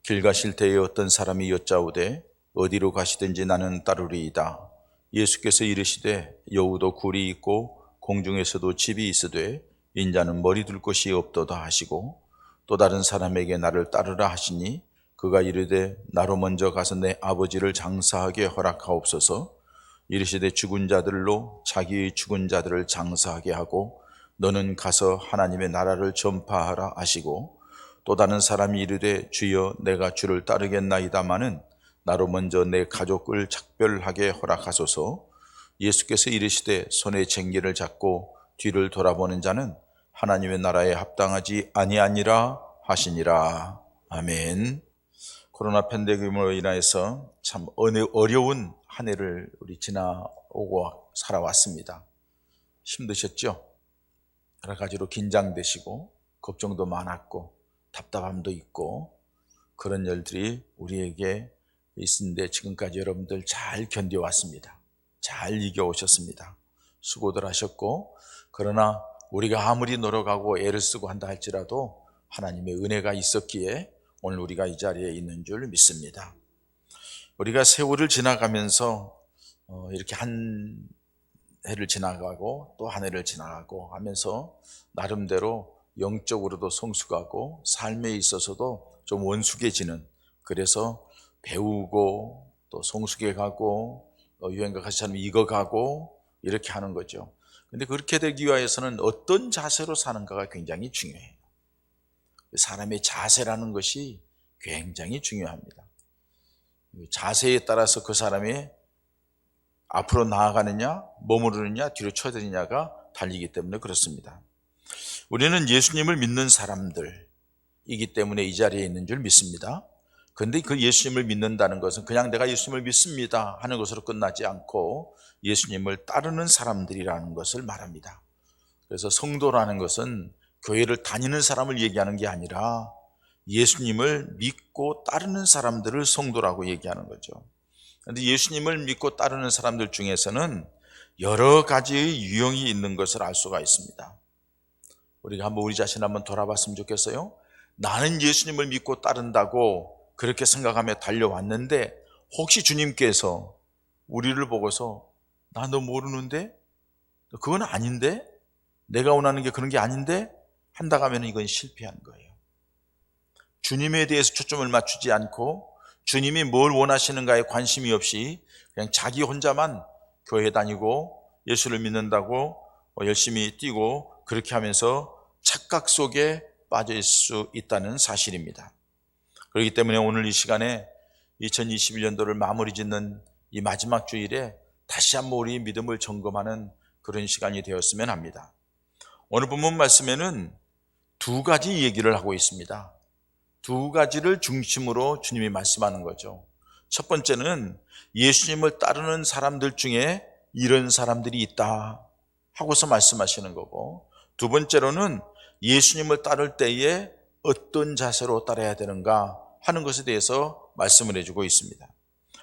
길 가실 때에 어떤 사람이 여짜오되 어디로 가시든지 나는 따르리이다. 예수께서 이르시되 여우도 굴이 있고 공중에서도 집이 있으되 인자는 머리 둘 곳이 없도다 하시고, 또 다른 사람에게 나를 따르라 하시니 그가 이르되 나로 먼저 가서 내 아버지를 장사하게 허락하옵소서. 이르시되 죽은 자들로 자기의 죽은 자들을 장사하게 하고 너는 가서 하나님의 나라를 전파하라 하시고, 또 다른 사람이 이르되 주여 내가 주를 따르겠나이다마는 나로 먼저 내 가족을 작별하게 허락하소서. 예수께서 이르시되 손에 쟁기를 잡고 뒤를 돌아보는 자는 하나님의 나라에 합당하지 아니하니라 하시니라. 아멘. 코로나 팬데믹으로 인해서 참 어려운 한 해를 우리 지나오고 살아왔습니다. 힘드셨죠? 여러 가지로 긴장되시고 걱정도 많았고 답답함도 있고 그런 일들이 우리에게 있는데 지금까지 여러분들 잘 견뎌왔습니다. 잘 이겨오셨습니다. 수고들 하셨고, 그러나 우리가 아무리 노력하고 애를 쓰고 한다 할지라도 하나님의 은혜가 있었기에 오늘 우리가 이 자리에 있는 줄 믿습니다. 우리가 세월을 지나가면서 이렇게 한 해를 지나가고 또 한 해를 지나가고 하면서 나름대로 영적으로도 성숙하고 삶에 있어서도 좀 원숙해지는, 그래서 배우고 또 성숙해가고 유행과 같이 하면 익어가고 이렇게 하는 거죠. 근데 그렇게 되기 위해서는 어떤 자세로 사는가가 굉장히 중요해요. 사람의 자세라는 것이 굉장히 중요합니다. 자세에 따라서 그 사람이 앞으로 나아가느냐, 머무르느냐, 뒤로 쳐드느냐가 달리기 때문에 그렇습니다. 우리는 예수님을 믿는 사람들이기 때문에 이 자리에 있는 줄 믿습니다. 그런데 그 예수님을 믿는다는 것은 그냥 내가 예수님을 믿습니다 하는 것으로 끝나지 않고 예수님을 따르는 사람들이라는 것을 말합니다. 그래서 성도라는 것은 교회를 다니는 사람을 얘기하는 게 아니라 예수님을 믿고 따르는 사람들을 성도라고 얘기하는 거죠. 그런데 예수님을 믿고 따르는 사람들 중에서는 여러 가지의 유형이 있는 것을 알 수가 있습니다. 우리가 한번 우리 자신 한번 돌아봤으면 좋겠어요. 나는 예수님을 믿고 따른다고 그렇게 생각하며 달려왔는데 혹시 주님께서 우리를 보고서 나 너 모르는데? 그건 아닌데? 내가 원하는 게 그런 게 아닌데? 한다고 하면 이건 실패한 거예요. 주님에 대해서 초점을 맞추지 않고 주님이 뭘 원하시는가에 관심이 없이 그냥 자기 혼자만 교회 다니고 예수를 믿는다고 열심히 뛰고 그렇게 하면서 착각 속에 빠져 있을 수 있다는 사실입니다. 그렇기 때문에 오늘 이 시간에 2021년도를 마무리 짓는 이 마지막 주일에 다시 한번 우리 믿음을 점검하는 그런 시간이 되었으면 합니다. 오늘 본문 말씀에는 두 가지 얘기를 하고 있습니다. 두 가지를 중심으로 주님이 말씀하는 거죠. 첫 번째는 예수님을 따르는 사람들 중에 이런 사람들이 있다 하고서 말씀하시는 거고, 두 번째로는 예수님을 따를 때에 어떤 자세로 따라야 되는가 하는 것에 대해서 말씀을 해주고 있습니다.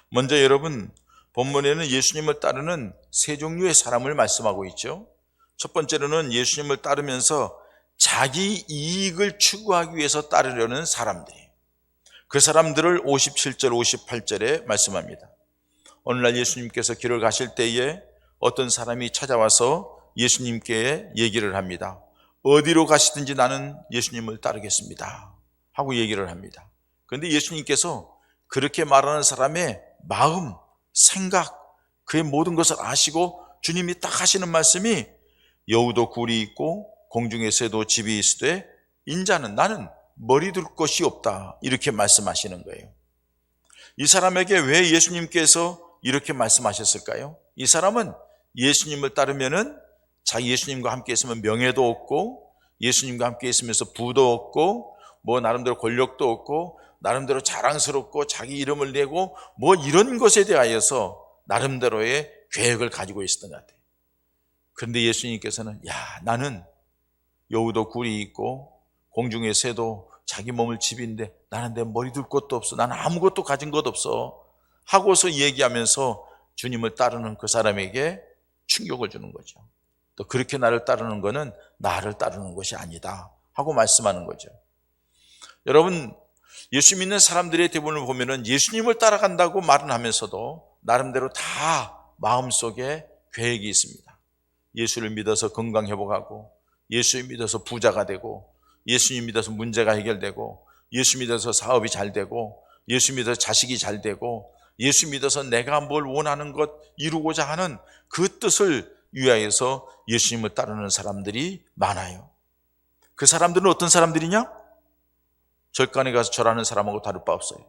먼저 여러분, 본문에는 예수님을 따르는 세 종류의 사람을 말씀하고 있죠. 첫 번째로는 예수님을 따르면서 자기 이익을 추구하기 위해서 따르려는 사람들이에요. 그 사람들을 57절, 58절에 말씀합니다. 오늘날 예수님께서 길을 가실 때에 어떤 사람이 찾아와서 예수님께 얘기를 합니다. 어디로 가시든지 나는 예수님을 따르겠습니다 하고 얘기를 합니다. 그런데 예수님께서 그렇게 말하는 사람의 마음, 생각, 그의 모든 것을 아시고 주님이 딱 하시는 말씀이 여우도 굴이 있고 공중에 새도 집이 있으되 인자는 나는 머리 둘 것이 없다 이렇게 말씀하시는 거예요. 이 사람에게 왜 예수님께서 이렇게 말씀하셨을까요? 이 사람은 예수님을 따르면은 자기 예수님과 함께 있으면 명예도 얻고 예수님과 함께 있으면서 부도 얻고 뭐 나름대로 권력도 얻고 나름대로 자랑스럽고 자기 이름을 내고 뭐 이런 것에 대하여서 나름대로의 계획을 가지고 있었던 것 같아요. 그런데 예수님께서는 나는 여우도 굴이 있고 공중의 새도 자기 몸을 집인데 나는 내 머리 둘 것도 없어, 나는 아무것도 가진 것 없어 하고서 얘기하면서 주님을 따르는 그 사람에게 충격을 주는 거죠. 또 그렇게 나를 따르는 것은 나를 따르는 것이 아니다 하고 말씀하는 거죠. 여러분, 예수 믿는 사람들의 대부분을 보면은 예수님을 따라간다고 말은 하면서도 나름대로 다 마음속에 계획이 있습니다. 예수를 믿어서 건강 회복하고, 예수를 믿어서 부자가 되고, 예수님 믿어서 문제가 해결되고, 예수 믿어서 사업이 잘 되고, 예수 믿어서 자식이 잘 되고, 예수 믿어서 내가 뭘 원하는 것 이루고자 하는 그 뜻을 위하여서 예수님을 따르는 사람들이 많아요. 그 사람들은 어떤 사람들이냐? 절간에 가서 절하는 사람하고 다를 바 없어요.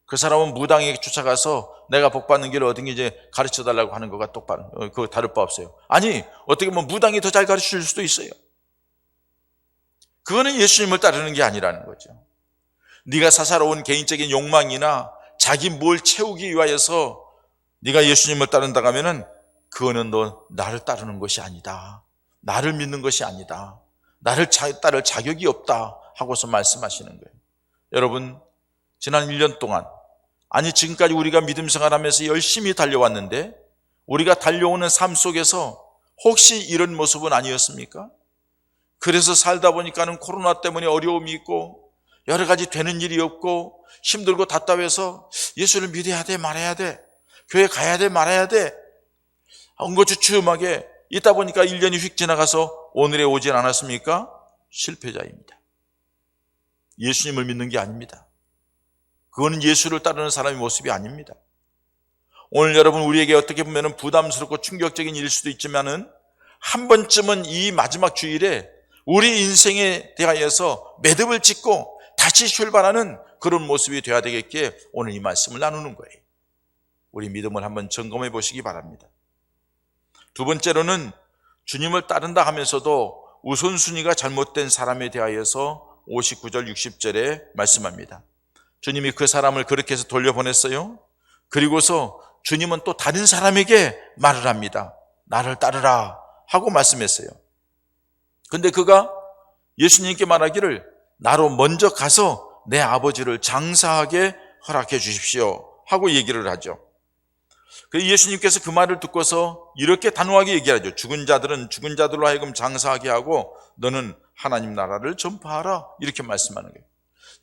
그 사람은 무당에게 쫓아가서 내가 복받는 길을 어딘지 이제 가르쳐달라고 하는 것과 똑바로 그거 다를 바 없어요. 아니, 어떻게 보면 무당이 더 잘 가르쳐 줄 수도 있어요. 그거는 예수님을 따르는 게 아니라는 거죠. 네가 사사로운 개인적인 욕망이나 자기 뭘 채우기 위하여서 네가 예수님을 따른다고 하면은 그거는 너 나를 따르는 것이 아니다. 나를 믿는 것이 아니다. 나를 따를 자격이 없다 하고서 말씀하시는 거예요. 여러분, 지난 1년 동안, 아니 지금까지 우리가 믿음 생활하면서 열심히 달려왔는데 우리가 달려오는 삶 속에서 혹시 이런 모습은 아니었습니까? 그래서 살다 보니까는 코로나 때문에 어려움이 있고 여러 가지 되는 일이 없고 힘들고 답답해서 예수를 믿어야 돼 말아야 돼, 교회 가야 돼 말아야 돼, 엉거주춤하게 있다 보니까 1년이 휙 지나가서 오늘에 오진 않았습니까? 실패자입니다. 예수님을 믿는 게 아닙니다. 그거는 예수를 따르는 사람의 모습이 아닙니다. 오늘 여러분, 우리에게 어떻게 보면 부담스럽고 충격적인 일일 수도 있지만은 한 번쯤은 이 마지막 주일에 우리 인생에 대하여서 매듭을 짓고 다시 출발하는 그런 모습이 되어야 되겠기에 오늘 이 말씀을 나누는 거예요. 우리 믿음을 한번 점검해 보시기 바랍니다. 두 번째로는 주님을 따른다 하면서도 우선순위가 잘못된 사람에 대하여서 59절 60절에 말씀합니다. 주님이 그 사람을 그렇게 해서 돌려보냈어요. 그리고서 주님은 또 다른 사람에게 말을 합니다. 나를 따르라 하고 말씀했어요. 근데 그가 예수님께 말하기를 나로 먼저 가서 내 아버지를 장사하게 허락해 주십시오 하고 얘기를 하죠. 예수님께서 그 말을 듣고서 이렇게 단호하게 얘기하죠. 죽은 자들은 죽은 자들로 하여금 장사하게 하고 너는 하나님 나라를 전파하라, 이렇게 말씀하는 거예요.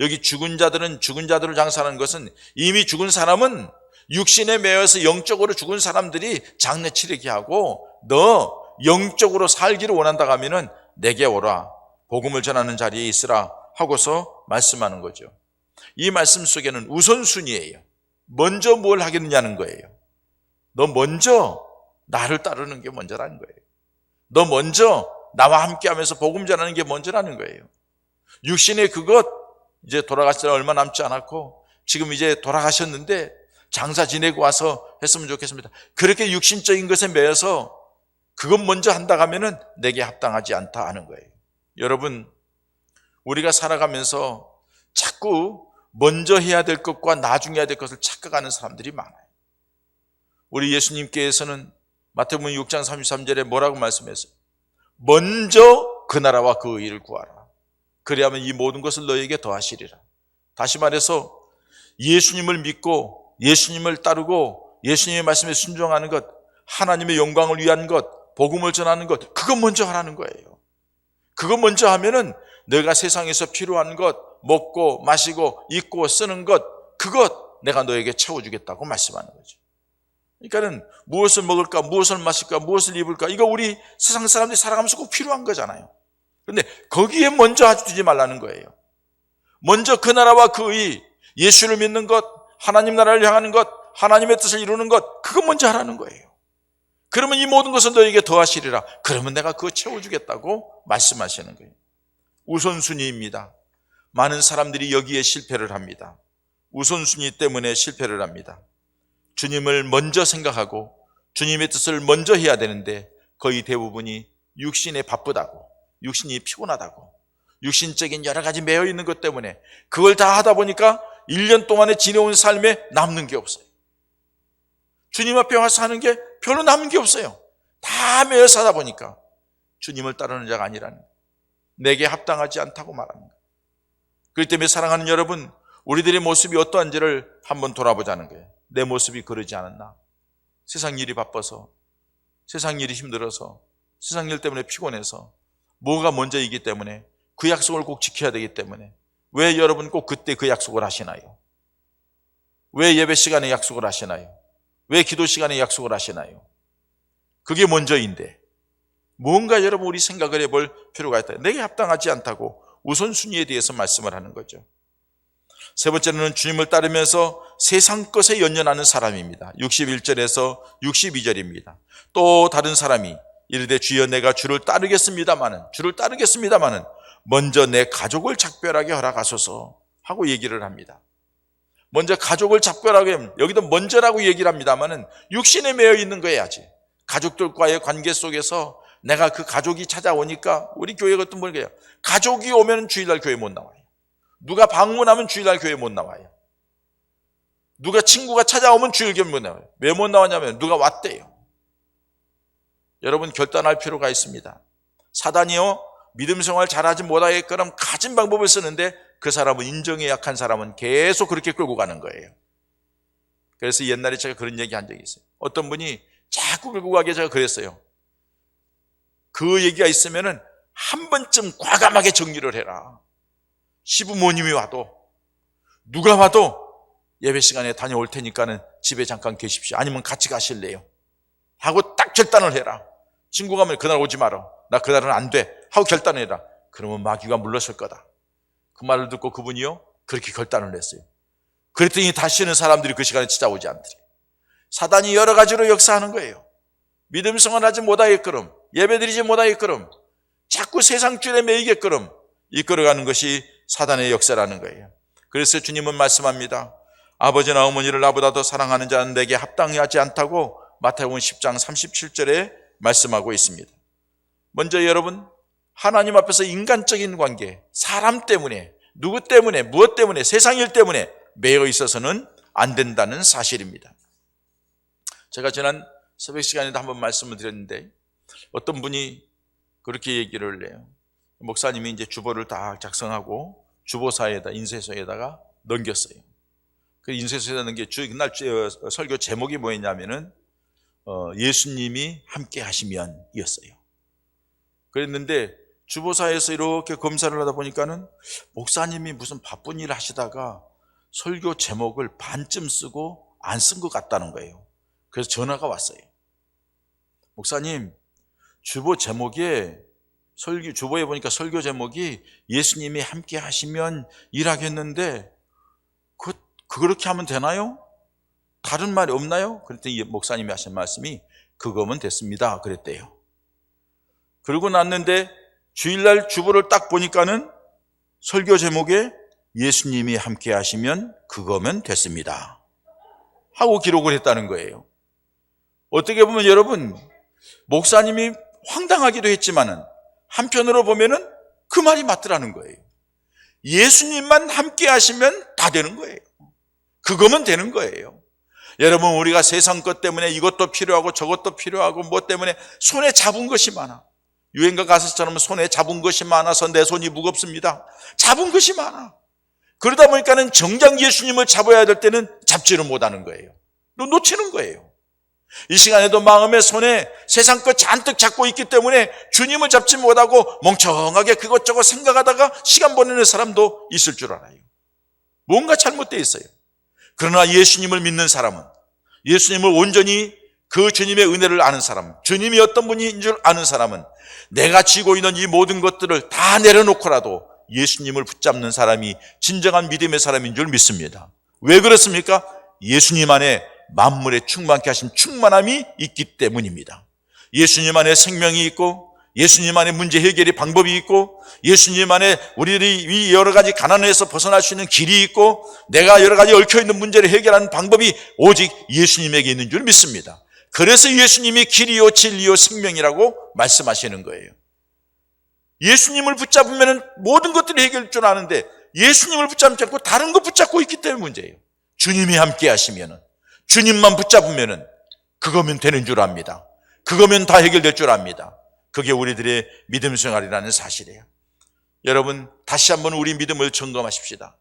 여기 죽은 자들은 죽은 자들을 장사하는 것은 이미 죽은 사람은 육신에 매여서 영적으로 죽은 사람들이 장례 치르게 하고 너 영적으로 살기를 원한다고 하면은 내게 오라, 복음을 전하는 자리에 있으라 하고서 말씀하는 거죠. 이 말씀 속에는 우선순위예요. 먼저 뭘 하겠느냐는 거예요. 너 먼저 나를 따르는 게 먼저라는 거예요. 너 먼저 나와 함께 하면서 복음 전하는 게 먼저라는 거예요. 육신의 그것 이제 돌아가실 때 얼마 남지 않았고 지금 이제 돌아가셨는데 장사 지내고 와서 했으면 좋겠습니다. 그렇게 육신적인 것에 매여서 그것 먼저 한다고 하면은 내게 합당하지 않다 하는 거예요. 여러분, 우리가 살아가면서 자꾸 먼저 해야 될 것과 나중에 해야 될 것을 착각하는 사람들이 많아요. 우리 예수님께서는 마태복음 6장 33절에 뭐라고 말씀했어요? 먼저 그 나라와 그 의를 구하라. 그리하면 이 모든 것을 너에게 더하시리라. 다시 말해서 예수님을 믿고 예수님을 따르고 예수님의 말씀에 순종하는 것, 하나님의 영광을 위한 것, 복음을 전하는 것, 그것 먼저 하라는 거예요. 그것 먼저 하면은 내가 세상에서 필요한 것, 먹고 마시고 입고 쓰는 것, 그것 내가 너에게 채워주겠다고 말씀하는 거죠. 그러니까는 무엇을 먹을까, 무엇을 마실까, 무엇을 입을까, 이거 우리 세상 사람들이 살아가면서 꼭 필요한 거잖아요. 그런데 거기에 먼저 두지 말라는 거예요. 먼저 그 나라와 그 의, 예수를 믿는 것, 하나님 나라를 향하는 것, 하나님의 뜻을 이루는 것, 그거 먼저 하라는 거예요. 그러면 이 모든 것을 너에게 더하시리라. 그러면 내가 그거 채워주겠다고 말씀하시는 거예요. 우선순위입니다. 많은 사람들이 여기에 실패를 합니다. 우선순위 때문에 실패를 합니다. 주님을 먼저 생각하고 주님의 뜻을 먼저 해야 되는데 거의 대부분이 육신에 바쁘다고, 육신이 피곤하다고, 육신적인 여러 가지 매여 있는 것 때문에 그걸 다 하다 보니까 1년 동안에 지내온 삶에 남는 게 없어요. 주님 앞에 와서 하는 게 별로 남은 게 없어요. 다 매여 사다 보니까 주님을 따르는 자가 아니라는 거예요. 내게 합당하지 않다고 말합니다. 그렇기 때문에 사랑하는 여러분, 우리들의 모습이 어떠한지를 한번 돌아보자는 거예요. 내 모습이 그러지 않았나? 세상 일이 바빠서, 세상 일이 힘들어서, 세상 일 때문에 피곤해서, 뭐가 먼저이기 때문에, 그 약속을 꼭 지켜야 되기 때문에 왜 여러분 꼭 그때 그 약속을 하시나요? 왜 예배 시간에 약속을 하시나요? 왜 기도 시간에 약속을 하시나요? 그게 먼저인데 뭔가 여러분 우리 생각을 해볼 필요가 있다. 내게 합당하지 않다고 우선순위에 대해서 말씀을 하는 거죠. 세 번째는 주님을 따르면서 세상 것에 연연하는 사람입니다. 61절에서 62절입니다. 또 다른 사람이 이르되 주여 내가 주를 따르겠습니다마는 먼저 내 가족을 작별하게 허락하소서 하고 얘기를 합니다. 먼저 가족을 작별하게, 여기도 먼저라고 얘기를 합니다마는 육신에 매여 있는 거야지. 가족들과의 관계 속에서 내가 그 가족이 찾아오니까 우리 교회가 또 뭐예요? 가족이 오면 주일날 교회 못 나와요. 누가 방문하면 주일날 교회 못 나와요. 누가 친구가 찾아오면 주일교회 못 나와요. 왜 못 나왔냐면 누가 왔대요. 여러분 결단할 필요가 있습니다. 사단이요 믿음 생활 잘하지 못하게끔 가진 방법을 쓰는데 그 사람은 인정에 약한 사람은 계속 그렇게 끌고 가는 거예요. 그래서 옛날에 제가 그런 얘기 한 적이 있어요. 어떤 분이 자꾸 끌고 가게 제가 그랬어요. 그 얘기가 있으면은 한 번쯤 과감하게 정리를 해라. 시부모님이 와도 누가 와도 예배 시간에 다녀올 테니까는 집에 잠깐 계십시오. 아니면 같이 가실래요? 하고 딱 결단을 해라. 친구 가면 그날 오지 마라. 나 그날은 안 돼. 하고 결단을 해라. 그러면 마귀가 물러설 거다. 그 말을 듣고 그분이요 그렇게 결단을 했어요. 그랬더니 다시는 사람들이 그 시간에 찾아오지 않더래요. 사단이 여러 가지로 역사하는 거예요. 믿음 생활하지 못하게끔, 예배드리지 못하게끔, 자꾸 세상줄에 매이게끔 이끌어가는 것이 사단의 역사라는 거예요. 그래서 주님은 말씀합니다. 아버지나 어머니를 나보다 더 사랑하는 자는 내게 합당하지 않다고 마태복음 10장 37절에 말씀하고 있습니다. 먼저 여러분 하나님 앞에서 인간적인 관계, 사람 때문에, 누구 때문에, 무엇 때문에, 세상 일 때문에 매여 있어서는 안 된다는 사실입니다. 제가 지난 새벽 시간에도 한번 말씀을 드렸는데 어떤 분이 그렇게 얘기를 해요. 목사님이 이제 주보를 다 작성하고 주보사에다 인쇄소에다가 넘겼어요. 그 인쇄소에다 넘겨 그날 설교 제목이 뭐였냐면은 예수님이 함께 하시면 이었어요. 그랬는데 주보사에서 이렇게 검사를 하다 보니까는 목사님이 무슨 바쁜 일을 하시다가 설교 제목을 반쯤 쓰고 안 쓴 것 같다는 거예요. 그래서 전화가 왔어요. 목사님, 주보 제목에 주보에 보니까 설교 제목이 예수님이 함께 하시면 일하겠는데 그렇게 하면 되나요? 다른 말이 없나요? 그랬더니 목사님이 하신 말씀이 그거면 됐습니다 그랬대요. 그러고 났는데 주일날 주보를 딱 보니까는 설교 제목에 예수님이 함께 하시면 그거면 됐습니다 하고 기록을 했다는 거예요. 어떻게 보면 여러분 목사님이 황당하기도 했지만은 한편으로 보면은 그 말이 맞더라는 거예요. 예수님만 함께 하시면 다 되는 거예요. 그거면 되는 거예요. 여러분 우리가 세상 것 때문에 이것도 필요하고 저것도 필요하고 뭐 때문에 손에 잡은 것이 많아. 유행가 가사처럼 손에 잡은 것이 많아서 내 손이 무겁습니다. 잡은 것이 많아. 그러다 보니까는 정작 예수님을 잡아야 될 때는 잡지를 못하는 거예요. 놓치는 거예요. 이 시간에도 마음의 손에 세상 것 잔뜩 잡고 있기 때문에 주님을 잡지 못하고 멍청하게 그것저것 생각하다가 시간 보내는 사람도 있을 줄 알아요. 뭔가 잘못되어 있어요. 그러나 예수님을 믿는 사람은, 예수님을 온전히 그 주님의 은혜를 아는 사람, 주님이 어떤 분인 줄 아는 사람은 내가 쥐고 있는 이 모든 것들을 다 내려놓고라도 예수님을 붙잡는 사람이 진정한 믿음의 사람인 줄 믿습니다. 왜 그렇습니까? 예수님 안에 만물에 충만케 하신 충만함이 있기 때문입니다. 예수님 안에 생명이 있고, 예수님 안에 문제 해결의 방법이 있고, 예수님 안에 우리들이 여러 가지 가난에서 벗어날 수 있는 길이 있고, 내가 여러 가지 얽혀있는 문제를 해결하는 방법이 오직 예수님에게 있는 줄 믿습니다. 그래서 예수님이 길이요 진리요 생명이라고 말씀하시는 거예요. 예수님을 붙잡으면 모든 것들이 해결될 줄 아는데 예수님을 붙잡지 않고 다른 것 붙잡고 있기 때문에 문제예요. 주님이 함께 하시면은, 주님만 붙잡으면은 그거면 되는 줄 압니다. 그거면 다 해결될 줄 압니다. 그게 우리들의 믿음 생활이라는 사실이에요. 여러분 다시 한번 우리 믿음을 점검하십시다.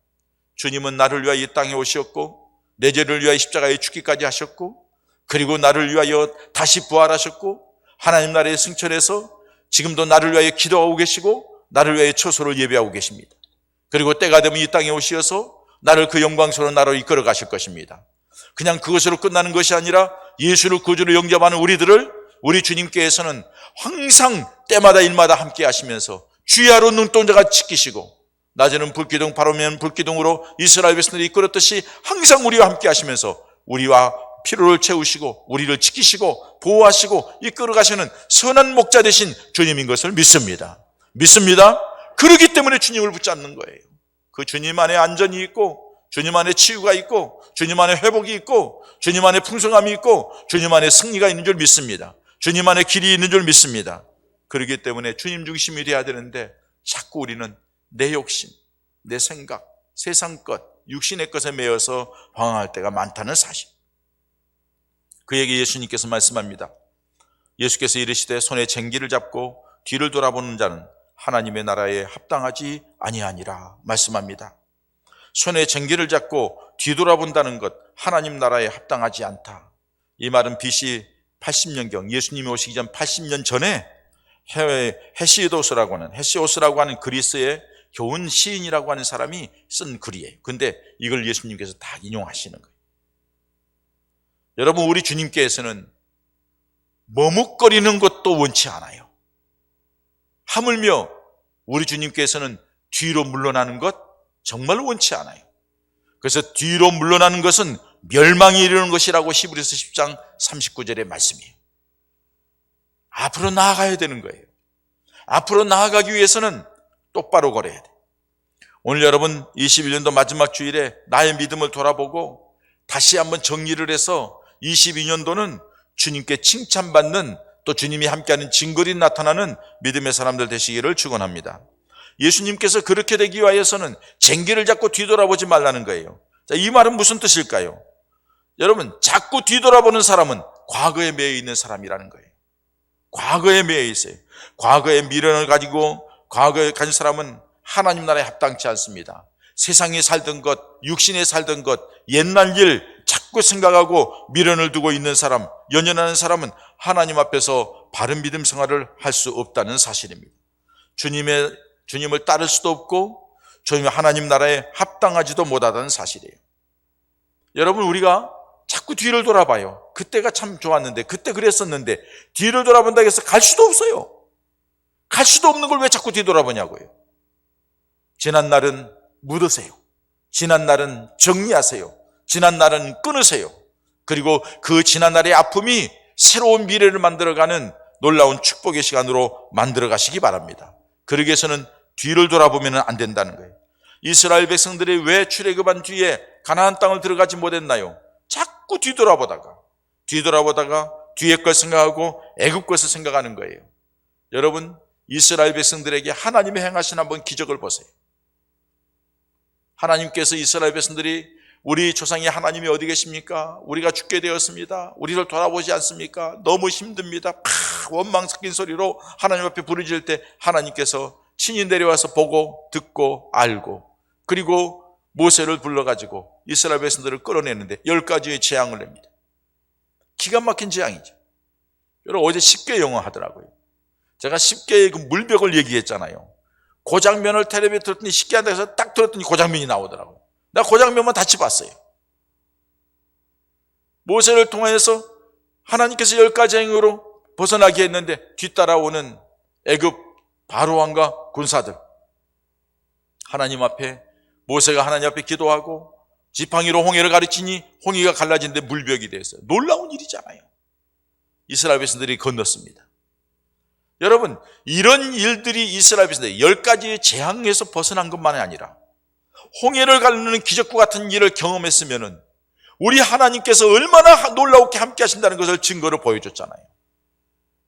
주님은 나를 위하여 이 땅에 오셨고 내 죄를 위하여 십자가에 죽기까지 하셨고 그리고 나를 위하여 다시 부활하셨고 하나님 나라에 승천해서 지금도 나를 위하여 기도하고 계시고 나를 위하여 처소를 예배하고 계십니다. 그리고 때가 되면 이 땅에 오시어서 나를 그 영광스러운 나라로 이끌어 가실 것입니다. 그냥 그것으로 끝나는 것이 아니라 예수를 구주로 영접하는 우리 주님께서는 항상 때마다 일마다 함께 하시면서 주야로 눈동자가 지키시고 낮에는 불기둥, 밤에는 불기둥으로 이스라엘 백성들이 이끌었듯이 항상 우리와 함께 하시면서 우리와 피로를 채우시고 우리를 지키시고 보호하시고 이끌어 가시는 선한 목자 되신 주님인 것을 믿습니다. 그렇기 때문에 주님을 붙잡는 거예요. 그 주님 안에 안전이 있고, 주님 안에 치유가 있고, 주님 안에 회복이 있고, 주님 안에 풍성함이 있고, 주님 안에 승리가 있는 줄 믿습니다. 주님 안에 길이 있는 줄 믿습니다. 그렇기 때문에 주님 중심이 돼야 되는데 자꾸 우리는 내 욕심, 내 생각, 세상 것, 육신의 것에 매여서 방황할 때가 많다는 사실. 그에게 예수님께서 말씀합니다. 예수께서 이르시되 손에 쟁기를 잡고 뒤를 돌아보는 자는 하나님의 나라에 합당하지 아니하니라 말씀합니다. 손에 쟁기를 잡고 뒤돌아본다는 것, 하나님 나라에 합당하지 않다. 이 말은 BC 80년경 예수님이 오시기 전 80년 전에 헤시오도스라고 하는 그리스의 교훈 시인이라고 하는 사람이 쓴 글이에요. 근데 이걸 예수님께서 다 인용하시는 거예요. 여러분, 우리 주님께서는 머뭇거리는 것도 원치 않아요. 하물며 우리 주님께서는 뒤로 물러나는 것 정말 원치 않아요. 그래서 뒤로 물러나는 것은 멸망이 이르는 것이라고 히브리서 10장 39절의 말씀이에요. 앞으로 나아가야 되는 거예요. 앞으로 나아가기 위해서는 똑바로 걸어야 돼요. 오늘 여러분 21년도 마지막 주일에 나의 믿음을 돌아보고 다시 한번 정리를 해서 22년도는 주님께 칭찬받는, 또 주님이 함께하는 징글이 나타나는 믿음의 사람들 되시기를 축원합니다. 예수님께서 그렇게 되기 위하여서는 쟁기를 잡고 뒤돌아보지 말라는 거예요. 자, 이 말은 무슨 뜻일까요? 여러분, 자꾸 뒤돌아보는 사람은 과거에 매여 있는 사람이라는 거예요. 과거에 매여 있어요. 과거의 미련을 가지고 과거에 가진 사람은 하나님 나라에 합당치 않습니다. 세상에 살던 것, 육신에 살던 것, 옛날 일 자꾸 생각하고 미련을 두고 있는 사람, 연연하는 사람은 하나님 앞에서 바른 믿음 생활을 할 수 없다는 사실입니다. 주님을 따를 수도 없고 주님 하나님 나라에 합당하지도 못하다는 사실이에요. 여러분, 우리가 자꾸 뒤를 돌아봐요. 그때가 참 좋았는데, 그때 그랬었는데, 뒤를 돌아본다고 해서 갈 수도 없어요. 갈 수도 없는 걸 왜 자꾸 뒤돌아보냐고요. 지난 날은 묻으세요. 지난 날은 정리하세요. 지난 날은 끊으세요. 그리고 그 지난 날의 아픔이 새로운 미래를 만들어가는 놀라운 축복의 시간으로 만들어 가시기 바랍니다. 그러기 위해서는 뒤를 돌아보면 안 된다는 거예요. 이스라엘 백성들이 왜 출애굽한 뒤에 가나안 땅을 들어가지 못했나요? 자꾸 뒤돌아보다가 뒤에 걸 생각하고 애굽 것을 생각하는 거예요. 여러분, 이스라엘 백성들에게 하나님의 행하신 한번 기적을 보세요. 하나님께서 이스라엘 백성들이 우리 조상이 하나님이 어디 계십니까? 우리가 죽게 되었습니다. 우리를 돌아보지 않습니까? 너무 힘듭니다. 원망 섞인 소리로 하나님 앞에 부르짖을 때 하나님께서 친히 내려와서 보고 듣고 알고, 그리고 모세를 불러가지고 이스라엘 백성들을 끌어내는데 10가지의 재앙을 냅니다. 기가 막힌 재앙이죠. 여러분, 어제 10개 영어 하더라고요. 제가 10개의 그 물벽을 얘기했잖아요. 그 장면을 텔레비에 들었더니 10개 한다 해서 딱 들었더니 그 장면이 나오더라고요. 나 그 장면만 다시 봤어요. 모세를 통해서 하나님께서 10가지 행위로 벗어나게 했는데 뒤따라오는 애굽 바로왕과 군사들, 하나님 앞에 모세가 하나님 앞에 기도하고 지팡이로 홍해를 가르치니 홍해가 갈라진데 물벽이 됐어요. 놀라운 일이잖아요. 이스라엘 백성들이 건넜습니다. 여러분, 이런 일들이 이스라엘 백성들이 10가지의 재앙에서 벗어난 것만이 아니라 홍해를 가르는 기적과 같은 일을 경험했으면 우리 하나님께서 얼마나 놀라우게 함께 하신다는 것을 증거로 보여줬잖아요.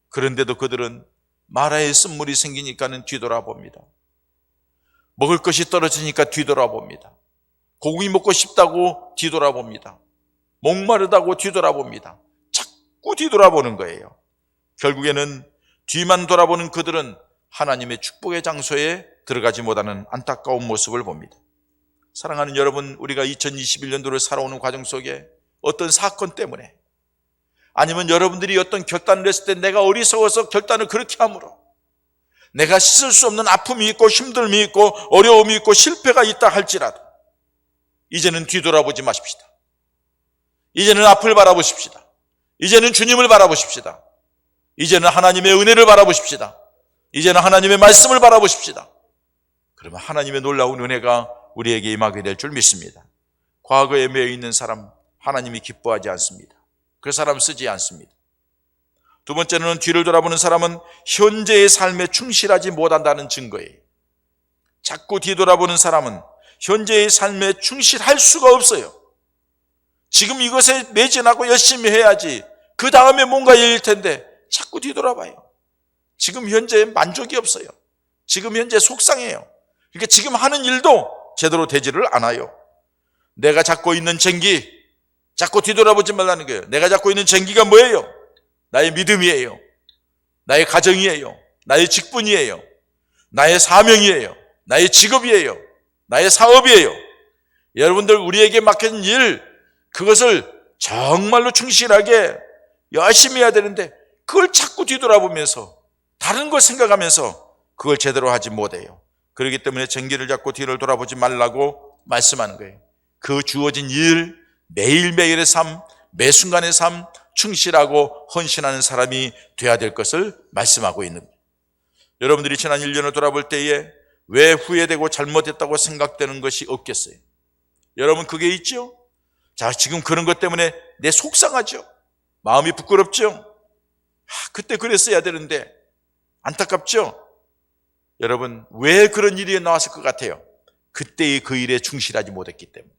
그런데도 그들은 마라의 쓴물이 생기니까는 뒤돌아봅니다. 먹을 것이 떨어지니까 뒤돌아봅니다. 고기 먹고 싶다고 뒤돌아봅니다. 목마르다고 뒤돌아봅니다. 자꾸 뒤돌아보는 거예요. 결국에는 뒤만 돌아보는 그들은 하나님의 축복의 장소에 들어가지 못하는 안타까운 모습을 봅니다. 사랑하는 여러분, 우리가 2021년도를 살아오는 과정 속에 어떤 사건 때문에, 아니면 여러분들이 어떤 결단을 했을 때 내가 어리석어서 결단을 그렇게 함으로, 내가 씻을 수 없는 아픔이 있고 힘듦이 있고 어려움이 있고 실패가 있다 할지라도 이제는 뒤돌아보지 마십시다. 이제는 앞을 바라보십시다. 이제는 주님을 바라보십시다. 이제는 하나님의 은혜를 바라보십시다. 이제는 하나님의 말씀을 바라보십시다. 그러면 하나님의 놀라운 은혜가 우리에게 임하게 될 줄 믿습니다. 과거에 매여 있는 사람 하나님이 기뻐하지 않습니다. 그 사람 쓰지 않습니다. 두 번째는 뒤를 돌아보는 사람은 현재의 삶에 충실하지 못한다는 증거예요. 자꾸 뒤돌아보는 사람은 현재의 삶에 충실할 수가 없어요. 지금 이것에 매진하고 열심히 해야지 그 다음에 뭔가 열릴 텐데 자꾸 뒤돌아봐요. 지금 현재 만족이 없어요. 지금 현재 속상해요. 그러니까 지금 하는 일도 제대로 되지를 않아요. 내가 잡고 있는 쟁기, 자꾸 뒤돌아보지 말라는 거예요. 내가 잡고 있는 쟁기가 뭐예요? 나의 믿음이에요. 나의 가정이에요. 나의 직분이에요. 나의 사명이에요. 나의 직업이에요. 나의 사업이에요. 여러분들 우리에게 맡겨진 일, 그것을 정말로 충실하게 열심히 해야 되는데 그걸 자꾸 뒤돌아보면서 다른 걸 생각하면서 그걸 제대로 하지 못해요. 그렇기 때문에 쟁기를 잡고 뒤를 돌아보지 말라고 말씀하는 거예요. 그 주어진 일, 매일매일의 삶, 매순간의 삶, 충실하고 헌신하는 사람이 돼야 될 것을 말씀하고 있는 거예요. 여러분들이 지난 1년을 돌아볼 때에 왜 후회되고 잘못했다고 생각되는 것이 없겠어요? 여러분 그게 있죠? 자, 지금 그런 것 때문에 내 속상하죠? 마음이 부끄럽죠? 그때 그랬어야 되는데 안타깝죠? 여러분 왜 그런 일이 나왔을 것 같아요? 그때의 그 일에 충실하지 못했기 때문에,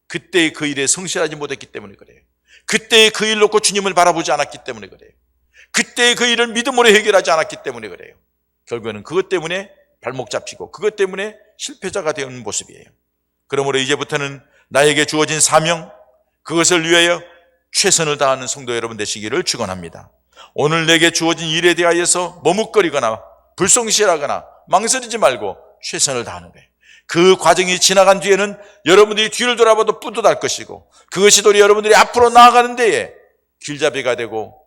그때의 그 일에 성실하지 못했기 때문에 그래요. 그때의 그 일 놓고 주님을 바라보지 않았기 때문에 그래요. 그때의 그 일을 믿음으로 해결하지 않았기 때문에 그래요. 결국에는 그것 때문에 발목 잡히고 그것 때문에 실패자가 되는 모습이에요. 그러므로 이제부터는 나에게 주어진 사명, 그것을 위하여 최선을 다하는 성도 여러분 되시기를 축원합니다. 오늘 내게 주어진 일에 대하여서 머뭇거리거나 불성실하거나 망설이지 말고 최선을 다하는 거예요. 그 과정이 지나간 뒤에는 여러분들이 뒤를 돌아봐도 뿌듯할 것이고 그것이 도리 여러분들이 앞으로 나아가는 데에 길잡이가 되고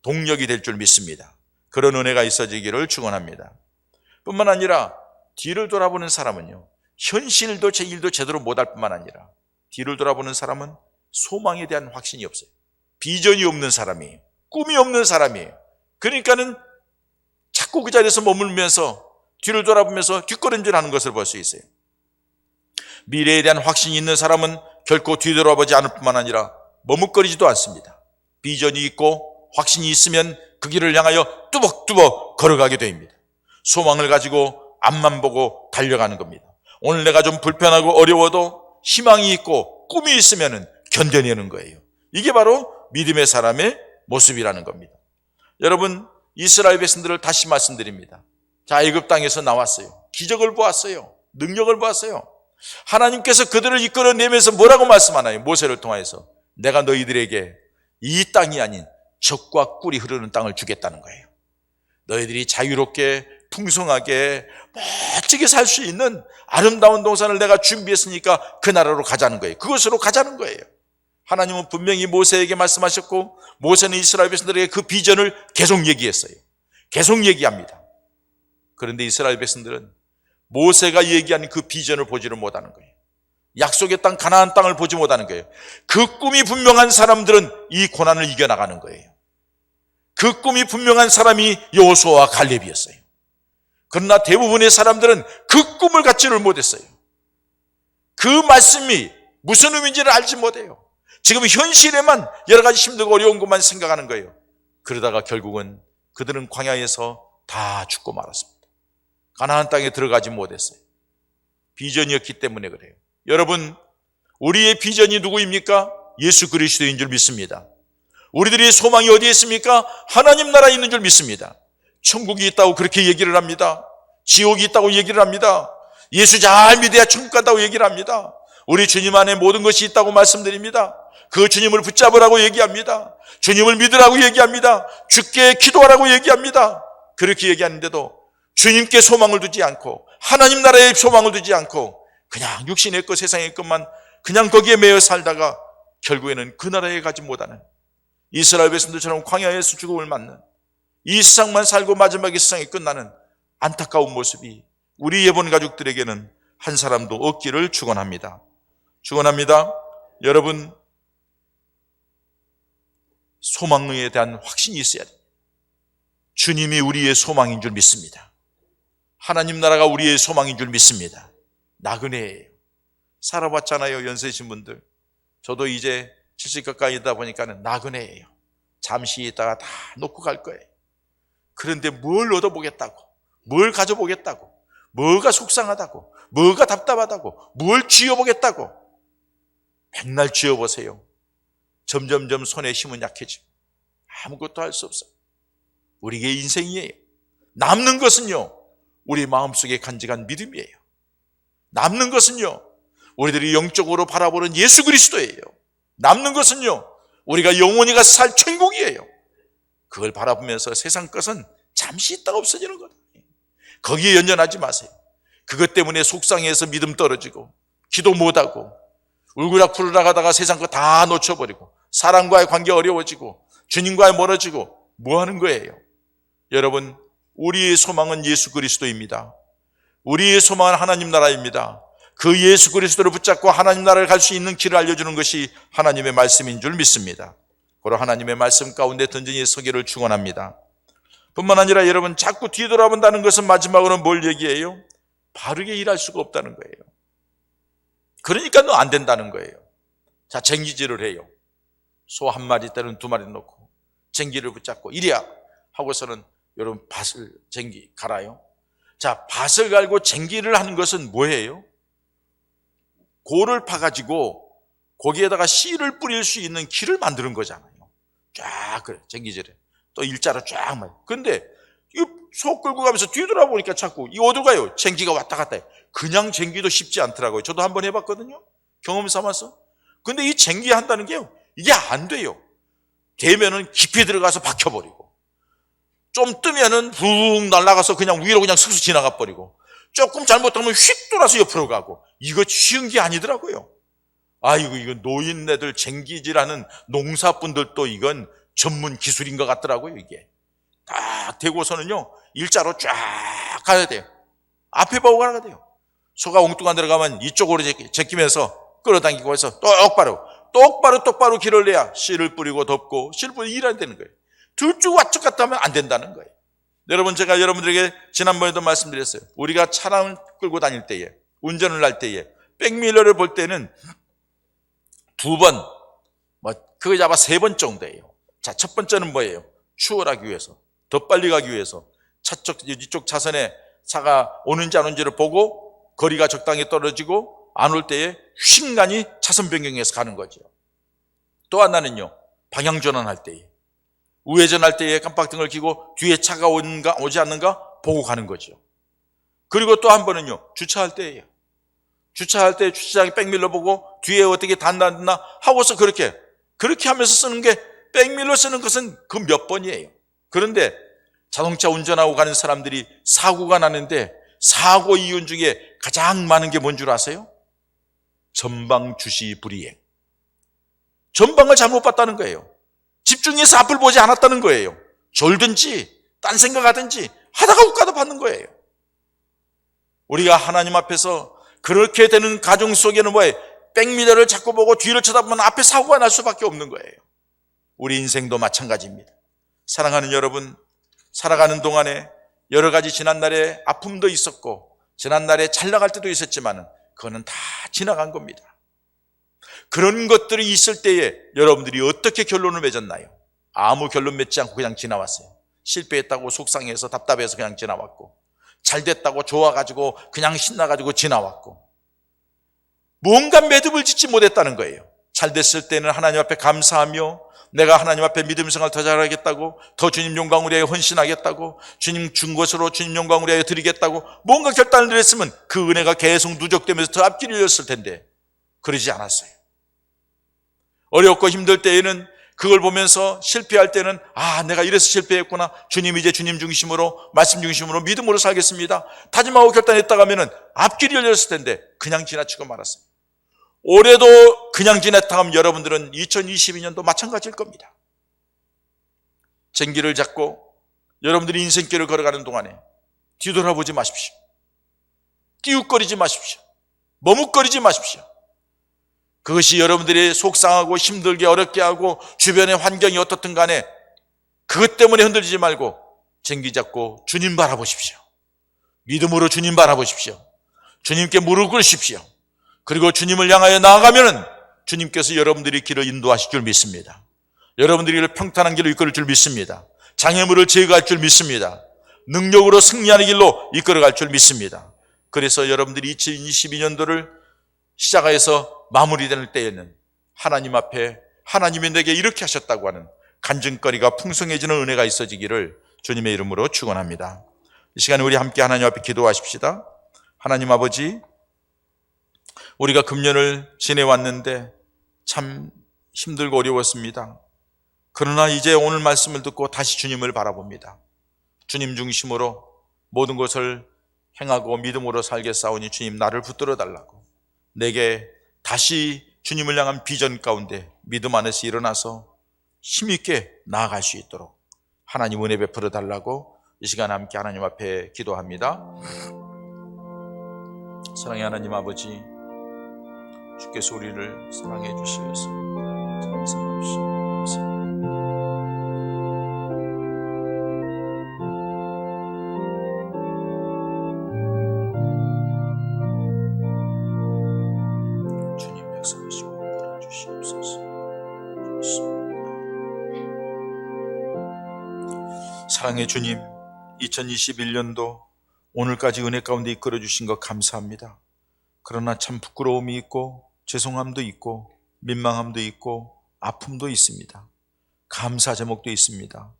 동력이 될 줄 믿습니다. 그런 은혜가 있어지기를 축원합니다. 뿐만 아니라 뒤를 돌아보는 사람은요, 현실도 제 일도 제대로 못할 뿐만 아니라 뒤를 돌아보는 사람은 소망에 대한 확신이 없어요. 비전이 없는 사람이에요. 꿈이 없는 사람이에요. 그러니까는 자꾸 그 자리에서 머물면서 뒤를 돌아보면서 뒷걸음질하는 것을 볼 수 있어요. 미래에 대한 확신이 있는 사람은 결코 뒤돌아보지 않을 뿐만 아니라 머뭇거리지도 않습니다. 비전이 있고 확신이 있으면 그 길을 향하여 뚜벅뚜벅 걸어가게 됩니다. 소망을 가지고 앞만 보고 달려가는 겁니다. 오늘 내가 좀 불편하고 어려워도 희망이 있고 꿈이 있으면 견뎌내는 거예요. 이게 바로 믿음의 사람의 모습이라는 겁니다. 여러분, 이스라엘 백성들을 다시 말씀드립니다. 자, 애굽 땅에서 나왔어요. 기적을 보았어요. 능력을 보았어요. 하나님께서 그들을 이끌어내면서 뭐라고 말씀하나요? 모세를 통해서 내가 너희들에게 이 땅이 아닌 젖과 꿀이 흐르는 땅을 주겠다는 거예요. 너희들이 자유롭게 풍성하게 멋지게 살 수 있는 아름다운 동산을 내가 준비했으니까 그 나라로 가자는 거예요. 그것으로 가자는 거예요. 하나님은 분명히 모세에게 말씀하셨고 모세는 이스라엘 백성들에게 그 비전을 계속 얘기했어요. 계속 얘기합니다. 그런데 이스라엘 백성들은 모세가 얘기하는 그 비전을 보지를 못하는 거예요. 약속의 땅 가나안 땅을 보지 못하는 거예요. 그 꿈이 분명한 사람들은 이 고난을 이겨나가는 거예요. 그 꿈이 분명한 사람이 여호수아와 갈렙이었어요. 그러나 대부분의 사람들은 그 꿈을 갖지를 못했어요. 그 말씀이 무슨 의미인지를 알지 못해요. 지금 현실에만 여러 가지 힘들고 어려운 것만 생각하는 거예요. 그러다가 결국은 그들은 광야에서 다 죽고 말았습니다. 가나안 땅에 들어가지 못했어요. 비전이었기 때문에 그래요. 여러분, 우리의 비전이 누구입니까? 예수 그리스도인 줄 믿습니다. 우리들의 소망이 어디에 있습니까? 하나님 나라에 있는 줄 믿습니다. 천국이 있다고 그렇게 얘기를 합니다. 지옥이 있다고 얘기를 합니다. 예수 잘 믿어야 천국 간다고 얘기를 합니다. 우리 주님 안에 모든 것이 있다고 말씀드립니다. 그 주님을 붙잡으라고 얘기합니다. 주님을 믿으라고 얘기합니다. 주께 기도하라고 얘기합니다. 그렇게 얘기하는데도 주님께 소망을 두지 않고 하나님 나라에 소망을 두지 않고 그냥 육신의 것 세상의 것만 그냥 거기에 매여 살다가 결국에는 그 나라에 가지 못하는 이스라엘 백성들처럼 광야에서 죽음을 맞는 이 세상만 살고 마지막에 세상이 끝나는 안타까운 모습이 우리 예본 가족들에게는 한 사람도 없기를 축원합니다. 축원합니다. 여러분, 소망에 대한 확신이 있어야 돼요. 주님이 우리의 소망인 줄 믿습니다. 하나님 나라가 우리의 소망인 줄 믿습니다. 나그네예요. 살아봤잖아요, 연세이신 분들. 저도 이제 70 가까이다 보니까는 나그네예요. 잠시 있다가 다 놓고 갈 거예요. 그런데 뭘 얻어보겠다고, 뭘 가져보겠다고, 뭐가 속상하다고, 뭐가 답답하다고, 뭘 쥐어보겠다고. 백날 쥐어보세요. 점점점 손에 힘은 약해지고 아무것도 할 수 없어요. 우리에게 인생이에요. 남는 것은요, 우리 마음속에 간직한 믿음이에요. 남는 것은요, 우리들이 영적으로 바라보는 예수 그리스도예요. 남는 것은요, 우리가 영원히 가서 살 천국이에요. 그걸 바라보면서 세상 것은 잠시 있다가 없어지는 거예요. 거기에 연연하지 마세요. 그것 때문에 속상해서 믿음 떨어지고 기도 못하고 울그락불락 나가다가 세상 거 다 놓쳐버리고 사람과의 관계 어려워지고 주님과의 멀어지고 뭐 하는 거예요? 여러분, 우리의 소망은 예수 그리스도입니다. 우리의 소망은 하나님 나라입니다. 그 예수 그리스도를 붙잡고 하나님 나라를 갈 수 있는 길을 알려주는 것이 하나님의 말씀인 줄 믿습니다. 바로 하나님의 말씀 가운데 던전히 서기를 축원합니다. 뿐만 아니라 여러분, 자꾸 뒤돌아본다는 것은 마지막으로 뭘 얘기해요? 바르게 일할 수가 없다는 거예요. 그러니까 너 안 된다는 거예요. 자, 쟁기질을 해요. 소 한 마리 때는 두 마리 놓고 쟁기를 붙잡고 이리야 하고서는 여러분 밭을 쟁기 갈아요. 자, 밭을 갈고 쟁기를 하는 것은 뭐예요? 고를 파가지고 거기에다가 씨를 뿌릴 수 있는 길을 만드는 거잖아요. 쫙 그래, 쟁기질에 또 일자로 쫙 말. 근데 이 소 끌고 가면서 뒤돌아보니까 자꾸 이 어디로 가요? 쟁기가 왔다 갔다 해. 그냥 쟁기도 쉽지 않더라고요. 저도 한번 해봤거든요. 경험 삼아서. 근데 이 쟁기 한다는 게요, 이게 안 돼요. 되면은 깊이 들어가서 박혀버리고, 좀 뜨면은 훅 날아가서 그냥 위로 그냥 슥슥 지나가 버리고, 조금 잘못하면 휙 돌아서 옆으로 가고, 이거 쉬운 게 아니더라고요. 아이고, 이거 노인네들 쟁기질하는 농사분들도 이건 전문 기술인 것 같더라고요. 이게 딱 대고서는요, 일자로 쫙 가야 돼요. 앞에 보고 가야 돼요. 소가 엉뚱한 데로 가면 이쪽으로 제끼면서 끌어당기고 해서 똑바로 길을 내야 씨를 뿌리고 덮고 씨를 뿌리고 일해야 되는 거예요. 둘쭉 왔쪽 갔다 하면 안 된다는 거예요. 여러분, 제가 여러분들에게 지난번에도 말씀드렸어요. 우리가 차량을 끌고 다닐 때에, 운전을 할 때에 백밀러를 볼 때는 두 번, 그거 잡아 세 번 정도예요. 자, 첫 번째는 뭐예요? 추월하기 위해서, 더 빨리 가기 위해서 이쪽 차선에 차가 오는지 안 오는지를 보고 거리가 적당히 떨어지고 안 올 때에 휙간이 차선 변경해서 가는 거죠. 또 하나는요, 방향 전환할 때에, 우회전할 때에 깜빡등을 켜고 뒤에 차가 오지 않는가 보고 가는 거죠. 그리고 또 한 번은요, 주차할 때예요. 주차할 때 주차장에 백밀러 보고 뒤에 어떻게 단단나 하고서 그렇게 하면서 쓰는 게, 백밀러 쓰는 것은 그 몇 번이에요. 그런데 자동차 운전하고 가는 사람들이 사고가 나는데 사고 이유 중에 가장 많은 게 뭔 줄 아세요? 전방 주시 불이행. 전방을 잘못 봤다는 거예요. 집중해서 앞을 보지 않았다는 거예요. 졸든지 딴 생각하든지 하다가 욱가도 받는 거예요. 우리가 하나님 앞에서 그렇게 되는 가정 속에는 뭐예요? 백미러를 자꾸 보고 뒤를 쳐다보면 앞에 사고가 날 수밖에 없는 거예요. 우리 인생도 마찬가지입니다. 사랑하는 여러분, 살아가는 동안에 여러 가지 지난날에 아픔도 있었고 지난날에 잘 나갈 때도 있었지만 그거는 다 지나간 겁니다. 그런 것들이 있을 때에 여러분들이 어떻게 결론을 맺었나요? 아무 결론 맺지 않고 그냥 지나왔어요. 실패했다고 속상해서 답답해서 그냥 지나왔고, 잘 됐다고 좋아가지고 그냥 신나가지고 지나왔고, 뭔가 매듭을 짓지 못했다는 거예요. 잘 됐을 때는 하나님 앞에 감사하며 내가 하나님 앞에 믿음 생활 더 잘하겠다고, 더 주님 영광을 위하여 헌신하겠다고, 주님 준 것으로 주님 영광을 위하여 드리겠다고 뭔가 결단을 했으면 그 은혜가 계속 누적되면서 더 앞길을 열었을 텐데 그러지 않았어요. 어렵고 힘들 때에는 그걸 보면서, 실패할 때는 내가 이래서 실패했구나, 주님 이제 주님 중심으로, 말씀 중심으로, 믿음으로 살겠습니다 다짐하고 결단했다가 하면은 앞길이 열렸을 텐데 그냥 지나치고 말았어요. 올해도 그냥 지났다 하면 여러분들은 2022년도 마찬가지일 겁니다. 쟁기를 잡고 여러분들이 인생길을 걸어가는 동안에 뒤돌아보지 마십시오. 띄웃거리지 마십시오. 머뭇거리지 마십시오. 그것이 여러분들이 속상하고 힘들게 어렵게 하고 주변의 환경이 어떻든 간에 그것 때문에 흔들리지 말고 쟁기 잡고 주님 바라보십시오. 믿음으로 주님 바라보십시오. 주님께 무릎 꿇으십시오. 그리고 주님을 향하여 나아가면 주님께서 여러분들의 길을 인도하실 줄 믿습니다. 여러분들이 평탄한 길로 이끌어 줄 믿습니다. 장애물을 제거할 줄 믿습니다. 능력으로 승리하는 길로 이끌어갈 줄 믿습니다. 그래서 여러분들이 2022년도를 시작해서 마무리되는 때에는 하나님 앞에 하나님이 내게 이렇게 하셨다고 하는 간증거리가 풍성해지는 은혜가 있어지기를 주님의 이름으로 축원합니다. 이 시간에 우리 함께 하나님 앞에 기도하십시다. 하나님 아버지, 우리가 금년을 지내왔는데 참 힘들고 어려웠습니다. 그러나 이제 오늘 말씀을 듣고 다시 주님을 바라봅니다. 주님 중심으로 모든 것을 행하고 믿음으로 살겠사오니 주님 나를 붙들어 달라고, 내게 다시 주님을 향한 비전 가운데 믿음 안에서 일어나서 힘있게 나아갈 수 있도록 하나님 은혜 베풀어 달라고 이 시간 함께 하나님 앞에 기도합니다. 사랑의 하나님 아버지, 주께서 우리를 사랑해 주시옵소서. 감사합니다. 주님 역사하시고 인도해 주시옵소서. 사랑의 주님, 2021년도 오늘까지 은혜 가운데 이끌어 주신 것 감사합니다. 그러나 참 부끄러움이 있고 죄송함도 있고 민망함도 있고 아픔도 있습니다. 감사 제목도 있습니다.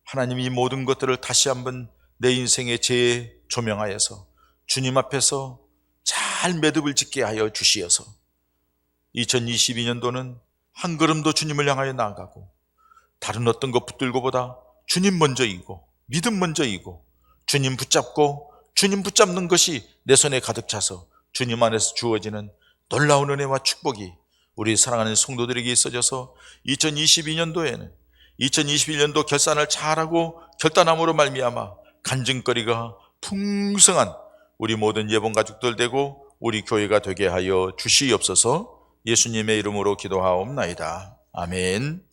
하나님, 이 모든 것들을 다시 한번 내 인생의 재조명하여서 주님 앞에서 잘 매듭을 짓게 하여 주시어서 2022년도는 한 걸음도 주님을 향하여 나아가고 다른 어떤 것 붙들고보다 주님 먼저 이고 믿음 먼저 이고 주님 붙잡고 주님 붙잡는 것이 내 손에 가득 차서 주님 안에서 주어지는 놀라운 은혜와 축복이 우리 사랑하는 성도들에게 있어져서 2022년도에는 2021년도 결산을 잘하고 결단함으로 말미암아 간증거리가 풍성한 우리 모든 예봉 가족들 되고 우리 교회가 되게 하여 주시옵소서. 예수님의 이름으로 기도하옵나이다. 아멘.